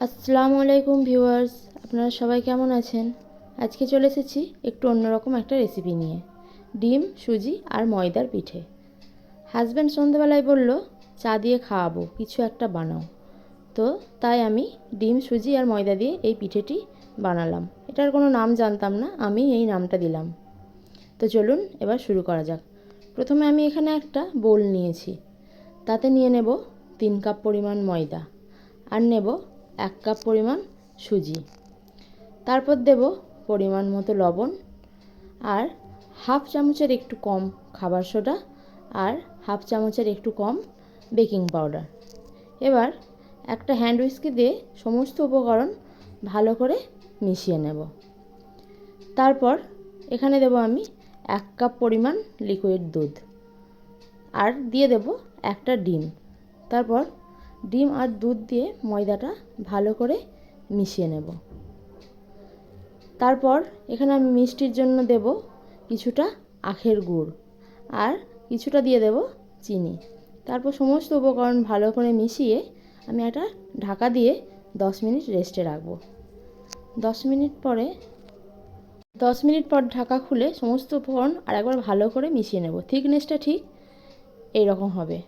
আসসালামু আলাইকুম ভিউয়ার্স, আপনারা সবাই কেমন আছেন? আজকে চলে এসেছি একটু অন্যরকম একটা রেসিপি নিয়ে। ডিম, সুজি আর ময়দার পিঠে। হাজব্যান্ড সন্ধ্যাবেলায় বলল চা দিয়ে খাওয়াবো, কিছু একটা বানাও। তো তাই আমি ডিম, সুজি আর ময়দা দিয়ে এই পিঠেটি বানালাম। এটার কোনো নাম জানতাম না, আমি এই নামটা দিলাম। তো চলুন এবার শুরু করা যাক। প্রথমে আমি এখানে একটা বোল নিয়েছি, তাতে নিয়ে নেব 3 কাপ পরিমাণ ময়দা আর নেব 1 কাপ পরিমাণ সুজি। তারপর দেব পরিমাণ মতো লবণ আর হাফ চামচের একটু কম খাবার সোডা আর হাফ চামচের একটু কম বেকিং পাউডার। এবার একটা হ্যান্ড হুইস্কি দিয়ে সমস্ত উপকরণ ভালো করে মিশিয়ে নেব। তারপর এখানে দেব আমি 1 কাপ পরিমাণ লিকুইড দুধ আর দিয়ে দেব একটা ডিম। তারপর ডিম আর দুধ দিয়ে ময়দাটা ভালো করে মিশিয়ে নেব। তারপর এখানে আমি মিষ্টির জন্য দেব কিছুটা আখের গুড় আর কিছুটা দিয়ে দেব চিনি। তারপর সমস্ত উপকরণ ভালো করে মিশিয়ে আমি একটা ঢাকা দিয়ে 10 মিনিট রেস্টে রাখবো। 10 মিনিট পর ঢাকা খুলে সমস্ত উপকরণ আর একবার ভালো করে মিশিয়ে নেব। থিকনেসটা ঠিক এই রকম হবে।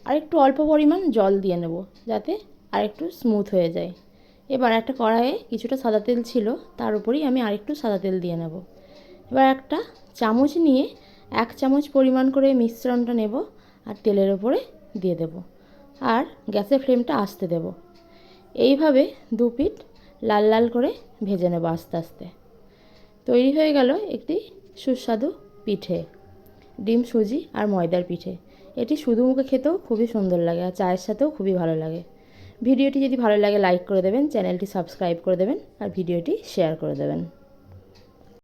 আর একটু অল্প পরিমাণ জল দিয়ে নেব যাতে আর একটু স্মুথ হয়ে যায়। এবার একটা কড়াইয়ে কিছুটা সাদা তেল ছিল, তার উপরেই আমি আরেকটু সাদা তেল দিয়ে নেব। এবার একটা চামচ নিয়ে 1 চামচ পরিমাণ করে মিশ্রণটা নেব আর তেলের উপরে দিয়ে দেব আর গ্যাসের ফ্লেমটা আস্তে দেব। এইভাবে দু পিঠ লাল লাল করে ভেজে নেব আস্তে আস্তে। তৈরি হয়ে গেল একটি সুস্বাদু পিঠে, ডিম, সুজি আর ময়দার পিঠে। এটি শুধু মুখে খেতেও খুবই সুন্দর লাগে আর চায়ের সাথেও খুবই ভালো লাগে। ভিডিওটি যদি ভালো লাগে লাইক করে দেবেন, চ্যানেলটি সাবস্ক্রাইব করে দেবেন আর ভিডিওটি শেয়ার করে দেবেন।